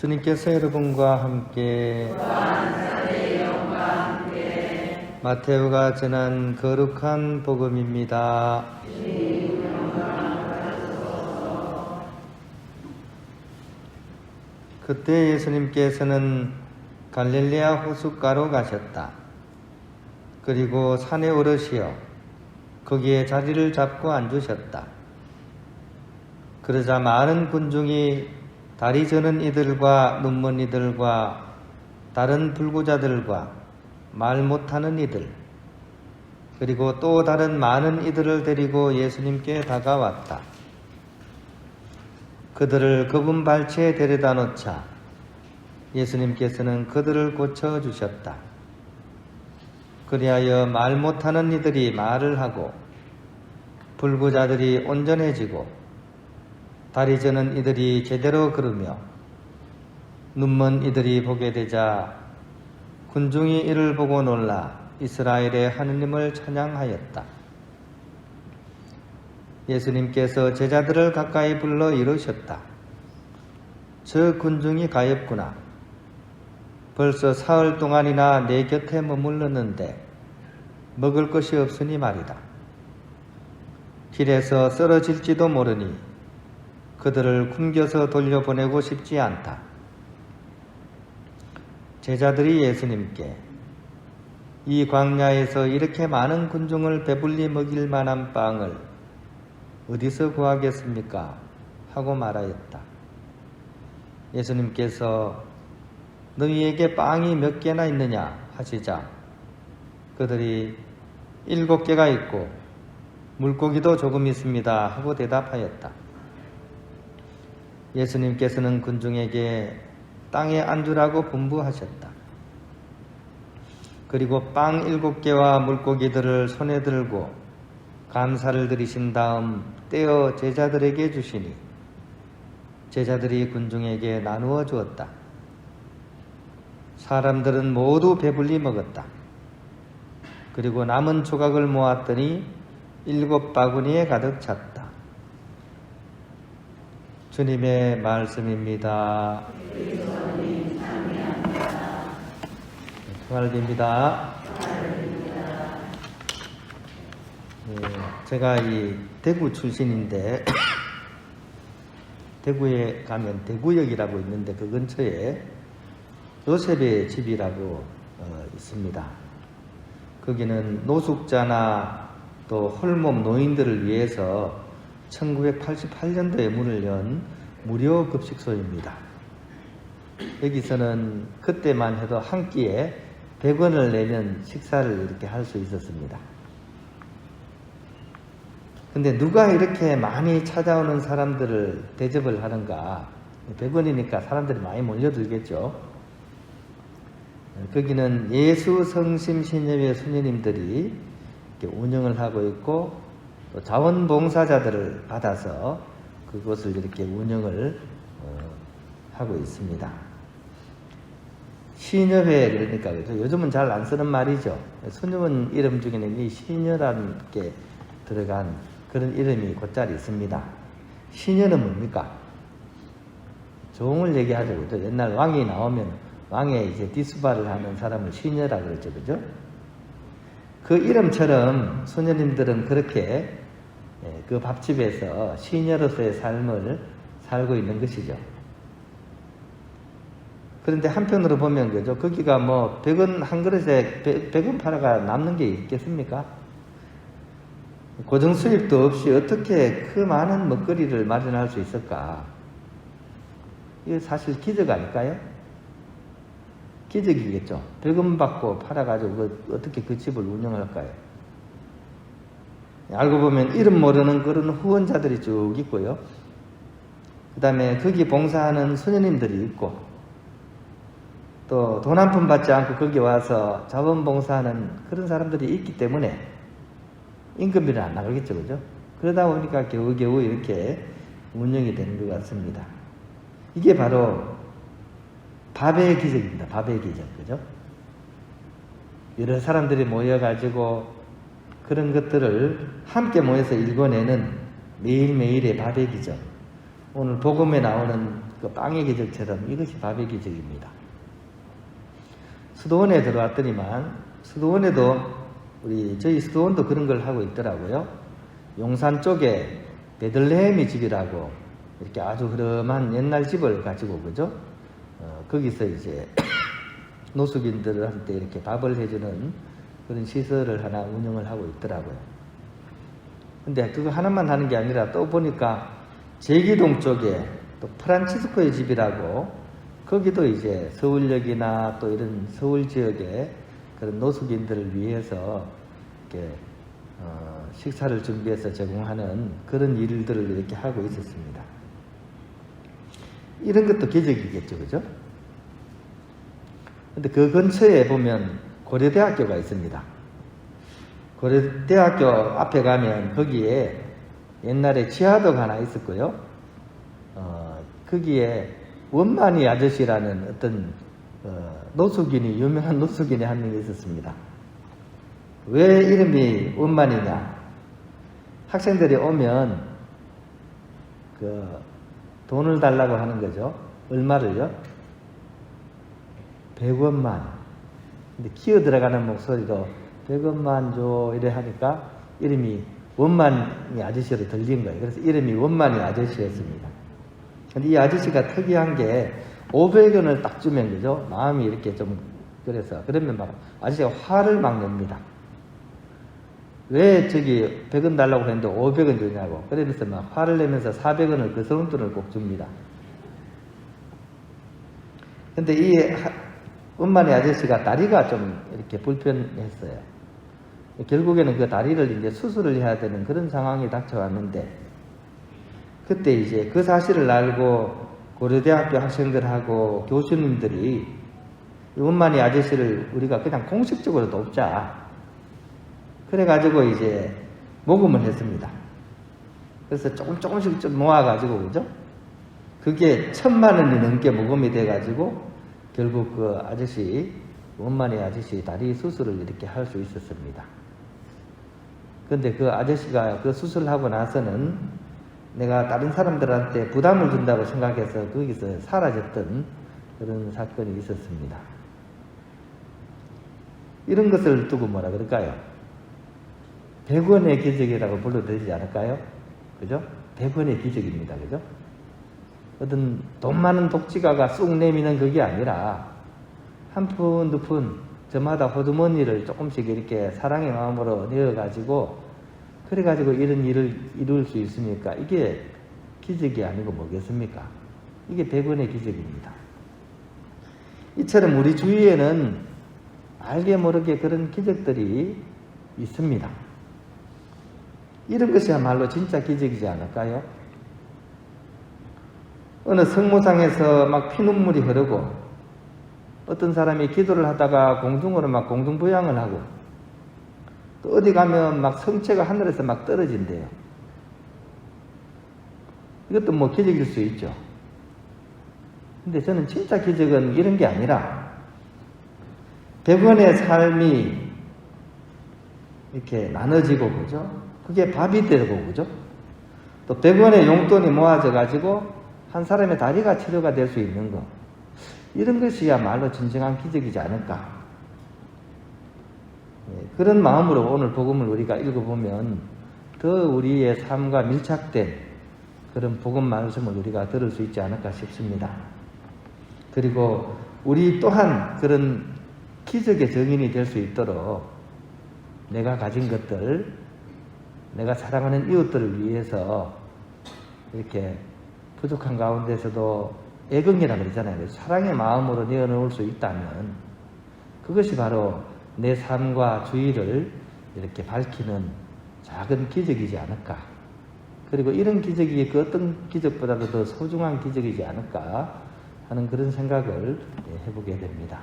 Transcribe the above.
주님께서 여러분과 함께 마테오가 전한 거룩한 복음입니다. 그때 예수님께서는 갈릴레아 호숫가로 가셨다. 그리고 산에 오르시어 거기에 자리를 잡고 앉으셨다. 그러자 많은 군중이 다리 저는 이들과 눈먼 이들과 다른 불구자들과 말 못하는 이들 그리고 또 다른 많은 이들을 데리고 예수님께 다가왔다. 그들을 그분 발치에 데려다 놓자 예수님께서는 그들을 고쳐주셨다. 그리하여 말 못하는 이들이 말을 하고 불구자들이 온전해지고 다리 저는 이들이 제대로 걸으며 눈먼 이들이 보게 되자 군중이 이를 보고 놀라 이스라엘의 하느님을 찬양하였다. 예수님께서 제자들을 가까이 불러 이르셨다. 저 군중이 가엾구나. 벌써 사흘 동안이나 내 곁에 머물렀는데 먹을 것이 없으니 말이다. 길에서 쓰러질지도 모르니 그들을 굶겨서 돌려보내고 싶지 않다. 제자들이 예수님께 이 광야에서 이렇게 많은 군중을 배불리 먹일 만한 빵을 어디서 구하겠습니까? 하고 말하였다. 예수님께서 너희에게 빵이 몇 개나 있느냐 하시자 그들이 7개가 있고 물고기도 조금 있습니다 하고 대답하였다. 예수님께서는 군중에게 땅에 앉으라고 분부하셨다. 그리고 빵 7개와 물고기들을 손에 들고 감사를 드리신 다음 떼어 제자들에게 주시니 제자들이 군중에게 나누어 주었다. 사람들은 모두 배불리 먹었다. 그리고 남은 조각을 모았더니 7바구니에 가득 찼다. 주님의 말씀입니다. 부활입니다. 제가 이 대구 출신인데 대구에 가면 대구역이라고 있는데 그 근처에 요셉의 집이라고 있습니다. 거기는 노숙자나 또 홀몸 노인들을 위해서 1988년도에 문을 연 무료 급식소입니다. 여기서는 그때만 해도 한 끼에 100원을 내면 식사를 이렇게 할 수 있었습니다. 근데 누가 이렇게 많이 찾아오는 사람들을 대접을 하는가? 100원이니까 사람들이 많이 몰려들겠죠. 거기는 예수성심신협회 수녀님들이 이렇게 운영을 하고 있고 또 자원봉사자들을 받아서 그곳을 이렇게 운영을 하고 있습니다. 시녀회 그러니까 요즘은 잘 안 쓰는 말이죠. 수녀원 이름 중에는 이 시녀라는 게 들어간 그런 이름이 곧잘 있습니다. 시녀는 뭡니까? 종을 얘기하죠. 그죠? 옛날 왕이 나오면 왕의 이제 디스바를 하는 사람을 시녀라 그랬죠. 그죠? 그 이름처럼 수녀님들은 그렇게 그 밥집에서 시녀로서의 삶을 살고 있는 것이죠. 그런데 한편으로 보면 그죠? 거기가 뭐 100원 한 그릇에 100원 팔아가 남는 게 있겠습니까? 고정 수입도 없이 어떻게 그 많은 먹거리를 마련할 수 있을까? 이게 사실 기적 아닐까요? 기적이겠죠. 100원 받고 팔아가지고 어떻게 그 집을 운영할까요? 알고 보면 이름 모르는 그런 후원자들이 쭉 있고요. 그 다음에 거기 봉사하는 수녀님들이 있고 또 돈 한 푼 받지 않고 거기 와서 자원봉사하는 그런 사람들이 있기 때문에 임금비는 안 나가겠죠. 그죠? 그러다 보니까 겨우겨우 이렇게 운영이 되는 것 같습니다. 이게 바로 밥의 기적입니다. 밥의 기적. 그죠? 여러 사람들이 모여가지고 그런 것들을 함께 모여서 읽어내는 매일매일의 밥의 기적. 오늘 복음에 나오는 그 빵의 기적처럼 이것이 밥의 기적입니다. 수도원에 들어왔더니만 수도원에도 저희 수도원도 그런 걸 하고 있더라고요. 용산 쪽에 베들레헴의 집이라고 이렇게 아주 흐름한 옛날 집을 가지고 그죠? 거기서 이제 노숙인들한테 이렇게 밥을 해주는 그런 시설을 하나 운영을 하고 있더라고요. 근데 그거 하나만 하는 게 아니라 또 보니까 제기동 쪽에 또 프란치스코의 집이라고 거기도 이제 서울역이나 또 이런 서울 지역에 그런 노숙인들을 위해서 이렇게 식사를 준비해서 제공하는 그런 일들을 이렇게 하고 있었습니다. 이런 것도 기적이겠죠, 그죠? 근데 그 근처에 보면 고려대학교가 있습니다. 고려대학교 앞에 가면 거기에 옛날에 지하도가 하나 있었고요. 거기에 원만이 아저씨라는 어떤 노숙인이, 유명한 노숙인이 한 명이 있었습니다. 왜 이름이 원만이냐? 학생들이 오면 돈을 달라고 하는 거죠. 얼마를요? 100원만. 근데 기어 들어가는 목소리로 100원만 줘 이래 하니까 이름이 원만이 아저씨로 들린 거예요. 그래서 이름이 원만이 아저씨였습니다. 근데 이 아저씨가 특이한 게 500원을 딱 주면 그죠? 마음이 이렇게 좀 그래서 그러면 막 아저씨가 화를 막 냅니다. 왜 100원 달라고 했는데 500원 주냐고. 그러면서 막 화를 내면서 400원을 그 성돈을 꼭 줍니다. 근데 이 원만의 아저씨가 다리가 좀 이렇게 불편했어요. 결국에는 그 다리를 이제 수술을 해야 되는 그런 상황이 닥쳐왔는데, 그때 이제 그 사실을 알고 고려대학교 학생들하고 교수님들이 이 원만의 아저씨를 우리가 그냥 공식적으로 돕자. 그래가지고 이제 모금을 했습니다. 그래서 조금씩 좀 모아가지고, 그죠? 그게 1000만 원이 넘게 모금이 돼가지고 결국 그 아저씨, 원만의 아저씨 다리 수술을 이렇게 할 수 있었습니다. 근데 그 아저씨가 그 수술하고 나서는 내가 다른 사람들한테 부담을 준다고 생각해서 거기서 사라졌던 그런 사건이 있었습니다. 이런 것을 두고 뭐라 그럴까요? 100원의 기적이라고 불러도 되지 않을까요? 그죠? 100원의 기적입니다. 그죠? 어떤 돈 많은 독지가가 쑥 내미는 그게 아니라 한 푼, 두 푼, 저마다 호주머니를 조금씩 이렇게 사랑의 마음으로 내어가지고 그래가지고 이런 일을 이룰 수 있으니까 이게 기적이 아니고 뭐겠습니까? 이게 100원의 기적입니다. 이처럼 우리 주위에는 알게 모르게 그런 기적들이 있습니다. 이런 것이야말로 진짜 기적이지 않을까요? 어느 성모상에서 막 피눈물이 흐르고 어떤 사람이 기도를 하다가 공중으로 막 공중부양을 하고 또 어디 가면 막 성체가 하늘에서 막 떨어진대요. 이것도 뭐 기적일 수 있죠. 근데 저는 진짜 기적은 이런 게 아니라 100원의 삶이 이렇게 나눠지고 그죠? 그게 밥이 되고 그죠? 또 100원의 용돈이 모아져 가지고 한 사람의 다리가 치료가 될 수 있는 거, 이런 것이야말로 진정한 기적이지 않을까. 그런 마음으로 오늘 복음을 우리가 읽어보면 더 우리의 삶과 밀착된 그런 복음 말씀을 우리가 들을 수 있지 않을까 싶습니다. 그리고 우리 또한 그런 기적의 증인이 될 수 있도록 내가 가진 것들, 내가 사랑하는 이웃들을 위해서 이렇게 부족한 가운데서도 애긍이라고 그러잖아요. 사랑의 마음으로 내어놓을 수 있다면 그것이 바로 내 삶과 주의를 이렇게 밝히는 작은 기적이지 않을까. 그리고 이런 기적이 그 어떤 기적보다도 더 소중한 기적이지 않을까 하는 그런 생각을 해보게 됩니다.